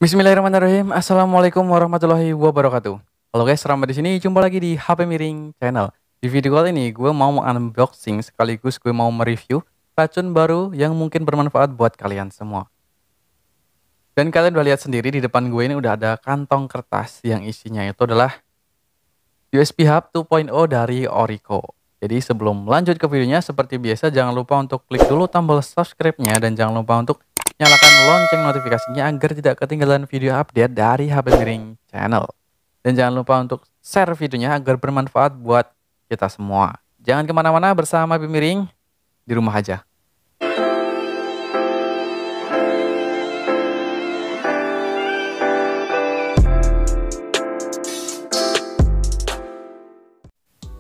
Bismillahirrahmanirrahim. Assalamualaikum warahmatullahi wabarakatuh. Halo guys, selamat di sini. Jumpa lagi di HP Miring Channel. Di video kali ini gue mau unboxing sekaligus gue mau mereview racun baru yang mungkin bermanfaat buat kalian semua. Dan kalian udah lihat sendiri di depan gue ini udah ada kantong kertas yang isinya itu adalah USB Hub 2.0 dari Orico. Jadi sebelum lanjut ke videonya, seperti biasa jangan lupa untuk klik dulu tombol subscribe-nya dan jangan lupa untuk nyalakan lonceng notifikasinya agar tidak ketinggalan video update dari HP Miring Channel. Dan jangan lupa untuk share videonya agar bermanfaat buat kita semua. Jangan kemana-mana, bersama HP Miring di rumah aja.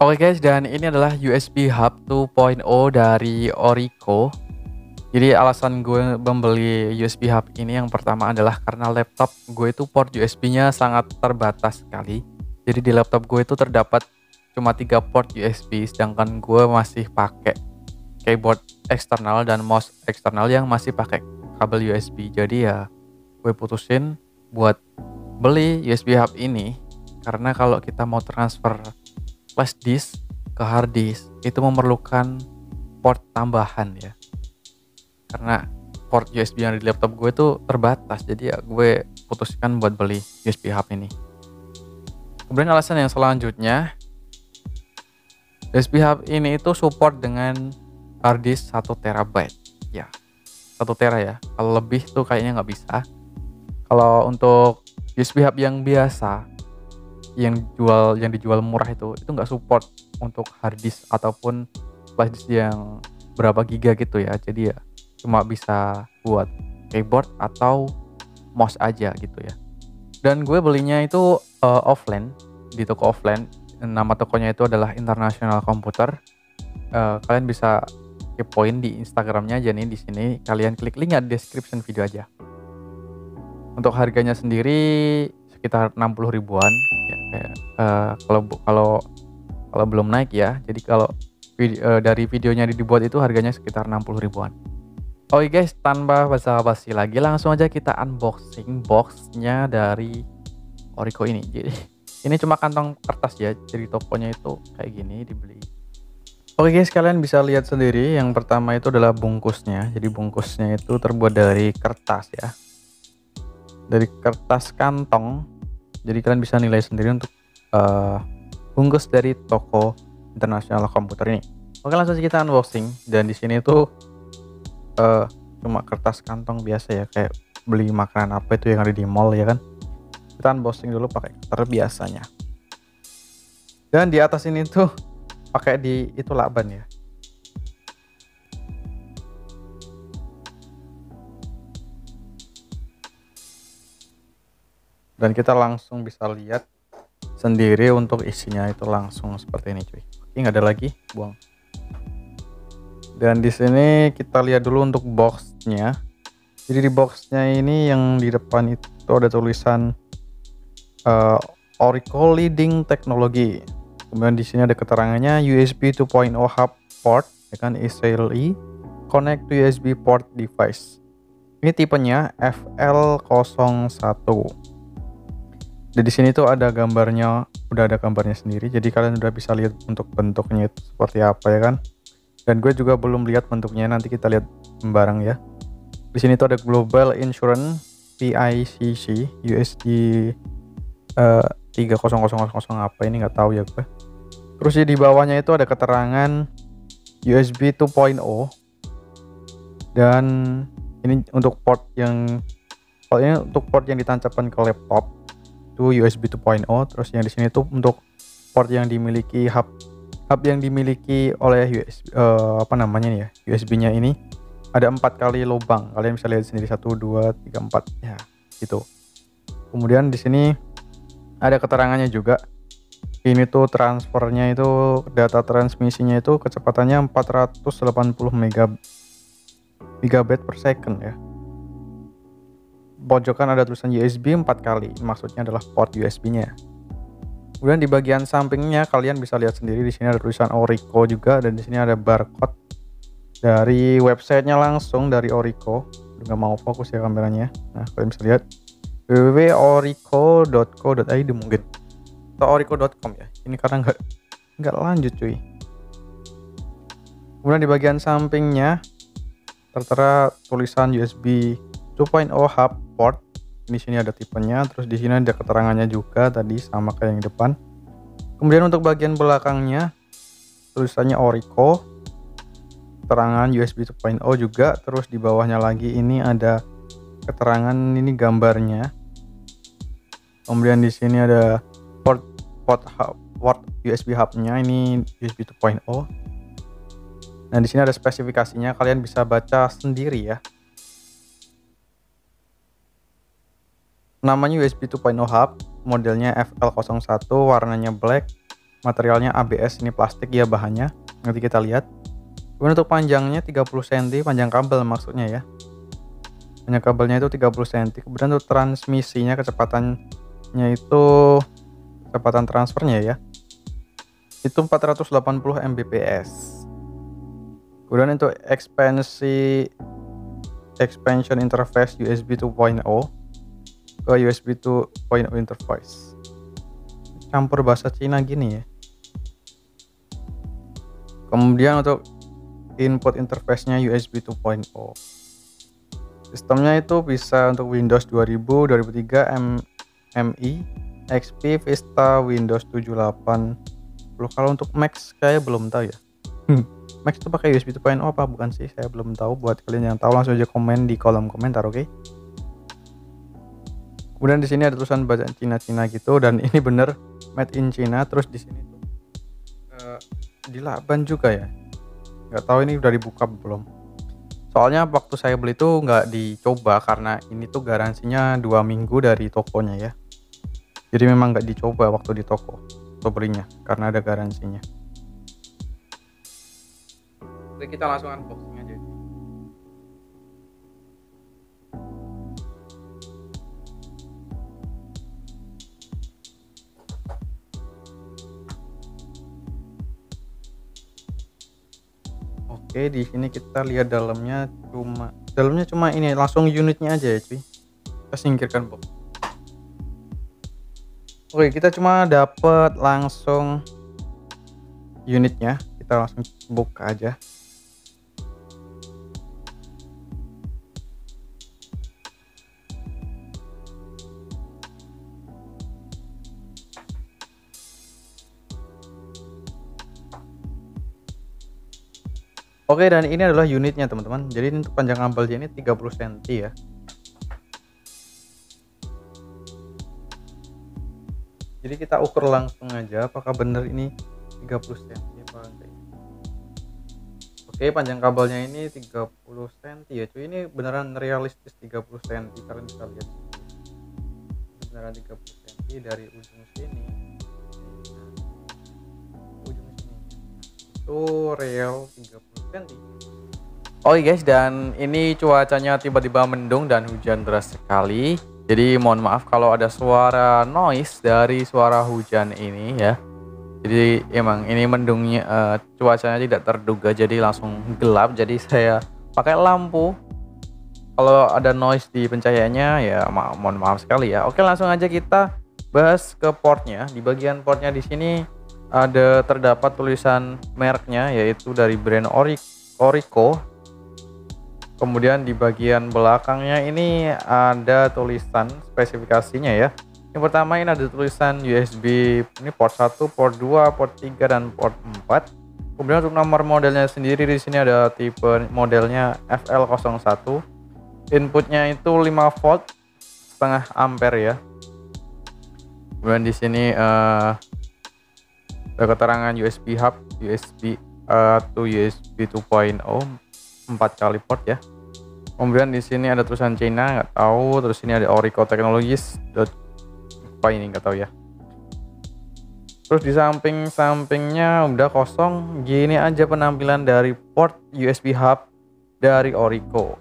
Oke guys, dan ini adalah USB Hub 2.0 dari Orico. Jadi alasan gue membeli USB Hub ini yang pertama adalah karena laptop gue itu port USB-nya sangat terbatas sekali. Jadi di laptop gue itu terdapat cuma 3 port USB, sedangkan gue masih pakai keyboard eksternal dan mouse eksternal yang masih pakai kabel USB. Jadi ya gue putusin buat beli USB Hub ini karena kalau kita mau transfer flash disk ke hard disk itu memerlukan port tambahan ya. Karena port USB yang di laptop gue tuh terbatas, jadi ya gue putuskan buat beli USB Hub ini. Kemudian alasan yang selanjutnya, USB Hub ini itu support dengan hard disk 1 terabyte ya, 1 tera ya. Kalau lebih tuh kayaknya nggak bisa. Kalau untuk USB Hub yang biasa yang dijual murah itu nggak support untuk hard disk ataupun flash disk yang berapa giga gitu ya. Jadi ya cuma bisa buat keyboard atau mouse aja gitu ya. Dan gue belinya itu offline, di toko offline. Nama tokonya itu adalah International Computer. Kalian bisa kepoin di Instagramnya aja nih, di sini kalian klik linknya di description video aja. Untuk harganya sendiri sekitar 60 ribuan ya, kayak kalau belum naik ya. Jadi kalau dari videonya dibuat itu harganya sekitar 60 ribuan. Oke guys, tanpa basa-basi lagi langsung aja kita unboxing boxnya dari Orico ini. Jadi ini cuma kantong kertas ya, jadi tokonya itu kayak gini dibeli. Oke guys, kalian bisa lihat sendiri. Yang pertama itu adalah bungkusnya. Jadi bungkusnya itu terbuat dari kertas ya, dari kertas kantong. Jadi kalian bisa nilai sendiri untuk bungkus dari toko International Computer ini. Oke, langsung aja kita unboxing. Dan di sini tuh cuma kertas kantong biasa ya, kayak beli makanan apa itu yang ada di mall ya kan. Kita unboxing dulu pakai cutter biasanya. Dan di atas ini tuh pakai di itu lakban ya. Dan kita langsung bisa lihat sendiri untuk isinya itu langsung seperti ini cuy. Oke, nggak ada lagi, buang. Dan di sini kita lihat dulu untuk boxnya. Jadi di boxnya ini yang di depan itu ada tulisan Orico Leading Technology. Kemudian di sini ada keterangannya USB 2.0 Hub Port, ya kan, SLI Connect to USB Port Device. Ini tipenya FL01. Dan di sini tuh ada gambarnya, udah ada gambarnya sendiri. Jadi kalian udah bisa lihat untuk bentuknya itu seperti apa ya kan. Dan gue juga belum lihat bentuknya, nanti kita lihat bareng ya. Di sini tuh ada Global Insurance PICC USD 3000 apa ini nggak tahu ya gue. Terus di bawahnya itu ada keterangan USB 2.0. Dan ini untuk port yang ditancapkan ke laptop itu USB 2.0. Terus yang di sini tuh untuk port yang dimiliki hub yang dimiliki oleh USB-nya ini ada 4 kali lubang. Kalian bisa lihat sendiri, 1 2 3 4 ya gitu. Kemudian di sini ada keterangannya juga. Ini tuh transfernya itu, data transmisinya itu kecepatannya 480 megabyte per second ya. Pojokan ada tulisan USB 4 kali, maksudnya adalah port USB-nya. Kemudian di bagian sampingnya kalian bisa lihat sendiri, di sini ada tulisan Orico juga, dan di sini ada barcode dari websitenya langsung dari Orico. Nggak mau fokus ya kameranya. Nah, kalian bisa lihat www.orico.co.id mungkin atau orico.com ya. Ini karena nggak lanjut cuy. Kemudian di bagian sampingnya tertera tulisan USB 2.0 hub port. Di sini ada tipenya, terus di sini ada keterangannya juga tadi sama kayak yang depan. Kemudian untuk bagian belakangnya tulisannya Orico, keterangan USB 2.0 juga, terus di bawahnya lagi ini ada keterangan ini gambarnya. Kemudian di sini ada port USB hubnya, ini USB 2.0. Nah, di sini ada spesifikasinya, kalian bisa baca sendiri ya. Namanya USB 2.0 hub, modelnya FL01, warnanya black, materialnya ABS, ini plastik ya bahannya. Nanti kita lihat. Kemudian untuk panjangnya 30 cm, panjang kabel maksudnya ya. Panjang kabelnya itu 30 cm. Kemudian untuk transmisinya, kecepatannya itu kecepatan transfernya ya. Itu 480 Mbps. Kemudian untuk expansion interface USB 2.0 ke USB 2.0 interface. Campur bahasa Cina gini ya. Kemudian untuk input interface-nya USB 2.0. Sistemnya itu bisa untuk Windows 2000, 2003, MI, XP, Vista, Windows 78. Kalau untuk Mac kayak belum tahu ya. Mac itu pakai USB 2.0 apa bukan sih? Saya belum tahu. Buat kalian yang tahu langsung aja komen di kolom komentar, oke? Kemudian di sini ada tulisan bahasa Cina-Cina gitu, dan ini bener made in China. Terus di sini tuh dilaban juga ya. Nggak tahu ini udah dibuka belum. Soalnya waktu saya beli tuh nggak dicoba karena ini tuh garansinya 2 minggu dari tokonya ya. Jadi memang nggak dicoba waktu di toko belinya karena ada garansinya. Oke, kita langsung unboxing aja. Oke, di sini kita lihat dalamnya cuma ini langsung unitnya aja ya cuy. Kita singkirkan box. Oke, kita cuma dapat langsung unitnya. Kita langsung buka aja. Oke, dan ini adalah unitnya teman-teman. Jadi untuk panjang kabelnya ini 30 cm ya. Jadi kita ukur langsung aja apakah benar ini 30 cm apa enggak. Oke, panjang kabelnya ini 30 cm ya cuy. Ini beneran realistis 30 cm. Kalian bisa lihat. Beneran 30 cm dari ujung sini. Ujung sini. Itu real 30 cm. Oke guys, dan ini cuacanya tiba-tiba mendung dan hujan deras sekali. Jadi mohon maaf kalau ada suara noise dari suara hujan ini ya. Jadi emang ini mendungnya, cuacanya tidak terduga jadi langsung gelap. Jadi saya pakai lampu. Kalau ada noise di pencahayaannya ya mohon maaf sekali ya. Oke, langsung aja kita bahas ke portnya. Di bagian portnya di sini ada terdapat tulisan mereknya yaitu dari brand Orico. Kemudian di bagian belakangnya ini ada tulisan spesifikasinya ya. Yang pertama ini ada tulisan USB, ini port 1, port 2, port 3 dan port 4. Kemudian untuk nomor modelnya sendiri di sini ada tipe modelnya FL01. Inputnya itu 5 volt setengah ampere ya. Kemudian di sini ada keterangan USB hub, USB to USB 2.0, 4 kali port ya. Kemudian di sini ada tulisan China, nggak tahu. Terus ini ada Orico Technologies. Apa ini nggak tahu ya. Terus di sampingnya udah kosong. Gini aja penampilan dari port USB hub dari Orico.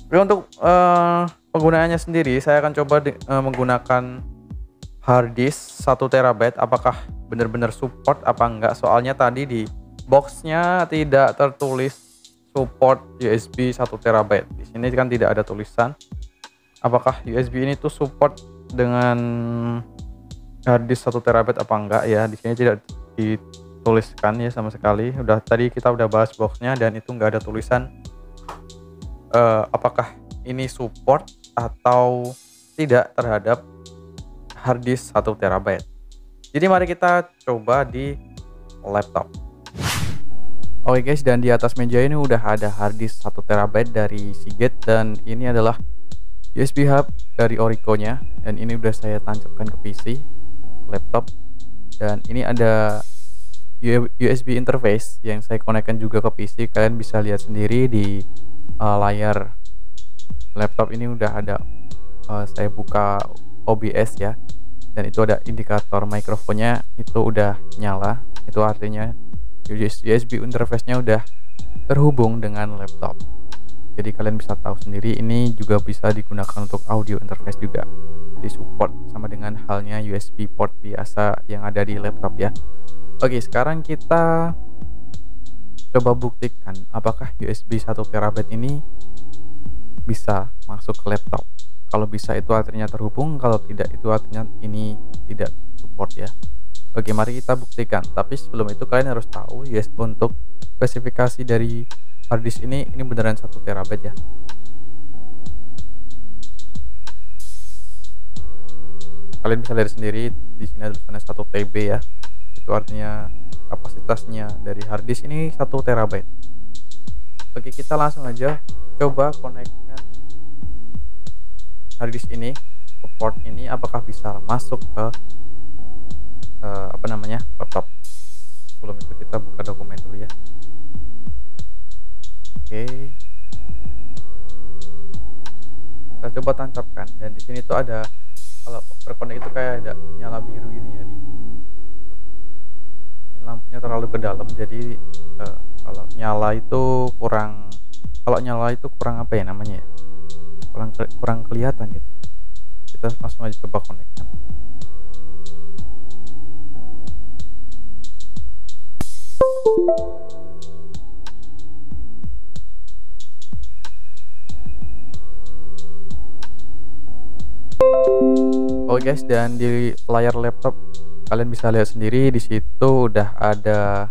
Oke, untuk penggunaannya sendiri saya akan coba menggunakan hard disk 1 TB. Apakah benar-benar support apa enggak? Soalnya tadi di boxnya tidak tertulis support USB 1 TB. Di sini kan tidak ada tulisan. apakah USB ini tuh support dengan harddisk 1 terabyte apa enggak ya. Di sini tidak dituliskan ya sama sekali. Tadi kita udah bahas boxnya dan itu enggak ada tulisan apakah ini support atau tidak terhadap harddisk 1 terabyte. Jadi mari kita coba di laptop. Oke guys, dan di atas meja ini udah ada harddisk 1 terabyte dari Seagate, dan ini adalah USB hub dari Orico-nya, dan ini udah saya tancapkan ke PC laptop. Dan ini ada USB interface yang saya konekkan juga ke PC. Kalian bisa lihat sendiri di layar laptop ini udah ada, saya buka OBS ya, dan itu ada indikator mikrofonnya itu udah nyala. Itu artinya USB interface-nya udah terhubung dengan laptop. Jadi kalian bisa tahu sendiri, ini juga bisa digunakan untuk audio interface juga. Jadi support sama dengan halnya USB port biasa yang ada di laptop ya. Oke, sekarang kita coba buktikan apakah USB 1 terabyte ini bisa masuk ke laptop. Kalau bisa itu artinya terhubung, kalau tidak itu artinya ini tidak support ya. Oke, mari kita buktikan. Tapi sebelum itu kalian harus tahu untuk spesifikasi dari harddisk ini beneran 1 terabyte ya. Kalian bisa lihat sendiri di sini ada tulisannya 1 TB ya. Itu artinya kapasitasnya dari harddisk ini 1 terabyte. Oke, kita langsung aja coba konekkan harddisk ini ke port ini, apakah bisa masuk ke laptop. Sebelum itu kita buka dokumen dulu ya. Oke, kita coba tancapkan, dan di sini tuh ada, kalau terkonek itu kayak ada nyala biru ini ya. Ini lampunya terlalu ke dalam, jadi kalau nyala itu kurang apa ya namanya ya, kurang kelihatan gitu. Kita langsung aja coba konekkan. Oke guys, dan di layar laptop kalian bisa lihat sendiri di situ udah ada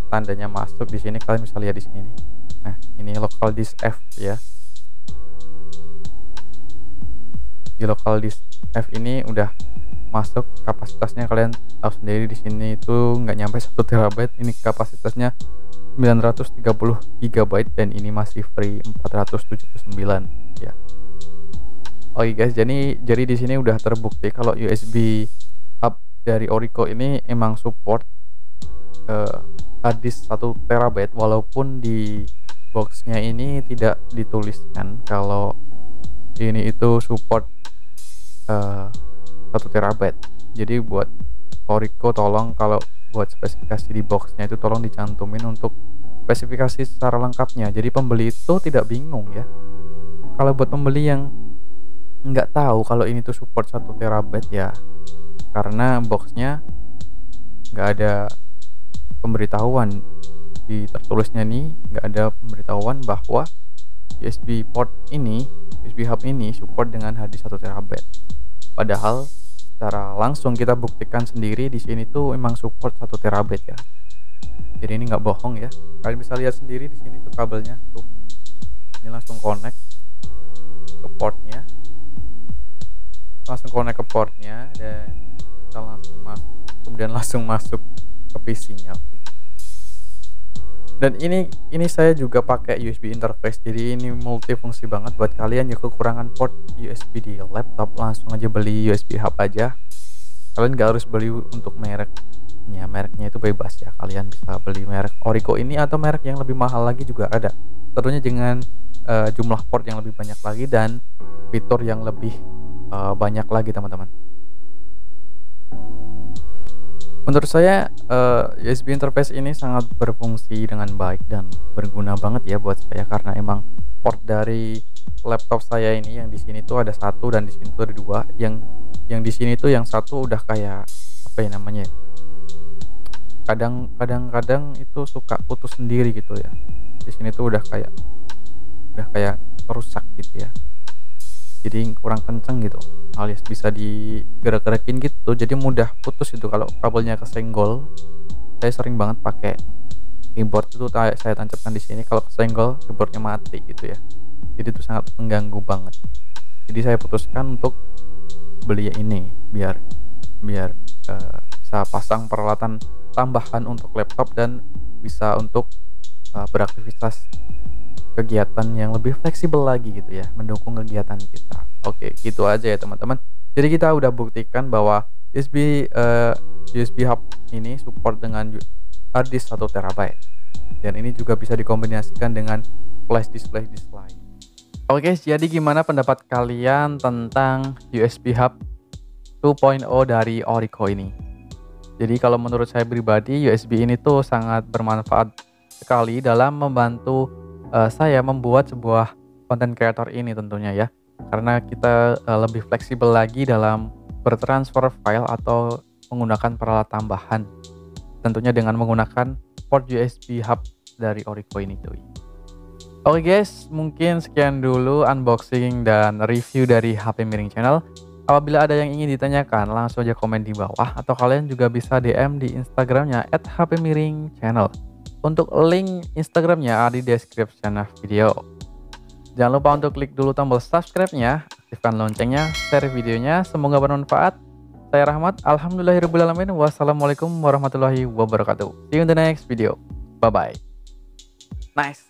tandanya masuk. Di sini kalian bisa lihat di sini nih. Nah, ini local disk F ya. Di local disk F ini udah masuk. Kapasitasnya kalian tahu sendiri, di sini itu nggak nyampe 1 terabyte. Ini kapasitasnya 930 GB dan ini masih free 479 ya. Oke guys, jadi di sini udah terbukti kalau USB hub dari Orico ini emang support harddisk 1 terabyte, walaupun di boxnya ini tidak dituliskan kalau ini itu support 1 terabyte. Jadi buat Orico, tolong kalau buat spesifikasi di boxnya itu tolong dicantumin untuk spesifikasi secara lengkapnya, jadi pembeli itu tidak bingung ya. Kalau buat pembeli yang nggak tahu kalau ini tuh support 1 terabyte ya, karena boxnya nggak ada pemberitahuan di tertulisnya nih, nggak ada pemberitahuan bahwa USB port ini, USB hub ini support dengan harddisk 1 terabyte. Padahal secara langsung kita buktikan sendiri di sini tuh emang support 1 terabyte ya. Jadi ini nggak bohong ya. Kalian bisa lihat sendiri di sini tuh kabelnya tuh. Ini langsung connect ke portnya. Dan kita langsung masuk ke PC-nya. Oke. Dan ini saya juga pakai USB interface, jadi ini multifungsi banget. Buat kalian yang kekurangan port USB di laptop, langsung aja beli USB hub aja. Kalian gak harus beli untuk mereknya itu bebas ya. Kalian bisa beli merek Orico ini atau merek yang lebih mahal lagi juga ada, tentunya dengan jumlah port yang lebih banyak lagi dan fitur yang lebih banyak lagi teman-teman. Menurut saya USB interface ini sangat berfungsi dengan baik dan berguna banget ya buat saya, karena emang port dari laptop saya ini yang di sini tuh ada 1 dan di sini tuh ada 2. Yang di sini tuh yang 1 udah kayak apa ya namanya ya? Kadang-kadang itu suka putus sendiri gitu ya. Di sini tuh udah kayak rusak gitu ya. jadi kurang kenceng gitu, alias bisa digerak-gerakin gitu, jadi mudah putus itu kalau kabelnya kesenggol. Saya sering banget pakai keyboard itu saya tancapkan di sini, kalau kesenggol keyboardnya mati gitu ya. Jadi itu sangat mengganggu banget. Jadi saya putuskan untuk beli ini biar biar bisa pasang peralatan tambahan untuk laptop dan bisa untuk beraktivitas kegiatan yang lebih fleksibel lagi gitu ya, mendukung kegiatan kita. Oke, gitu aja ya teman-teman. Jadi kita udah buktikan bahwa USB hub ini support dengan hard disk 1 terabyte. Dan ini juga bisa dikombinasikan dengan flash disk lain. Oke, jadi gimana pendapat kalian tentang USB hub 2.0 dari Orico ini? Jadi kalau menurut saya pribadi, USB ini tuh sangat bermanfaat sekali dalam membantu saya membuat sebuah content creator ini tentunya ya, karena kita lebih fleksibel lagi dalam bertransfer file atau menggunakan peralatan tambahan, tentunya dengan menggunakan port USB hub dari Orico ini cuy. Oke guys, mungkin sekian dulu unboxing dan review dari HP Miring Channel. Apabila ada yang ingin ditanyakan, langsung aja komen di bawah, atau kalian juga bisa DM di Instagramnya @hpmiringchannel. Untuk link Instagramnya ada di description video. Jangan lupa untuk klik dulu tombol subscribe-nya, aktifkan loncengnya, share videonya, semoga bermanfaat. Saya Rahmat, alhamdulillahirrahmanirrahim. Wassalamualaikum warahmatullahi wabarakatuh. See you in the next video. Bye bye. Nice.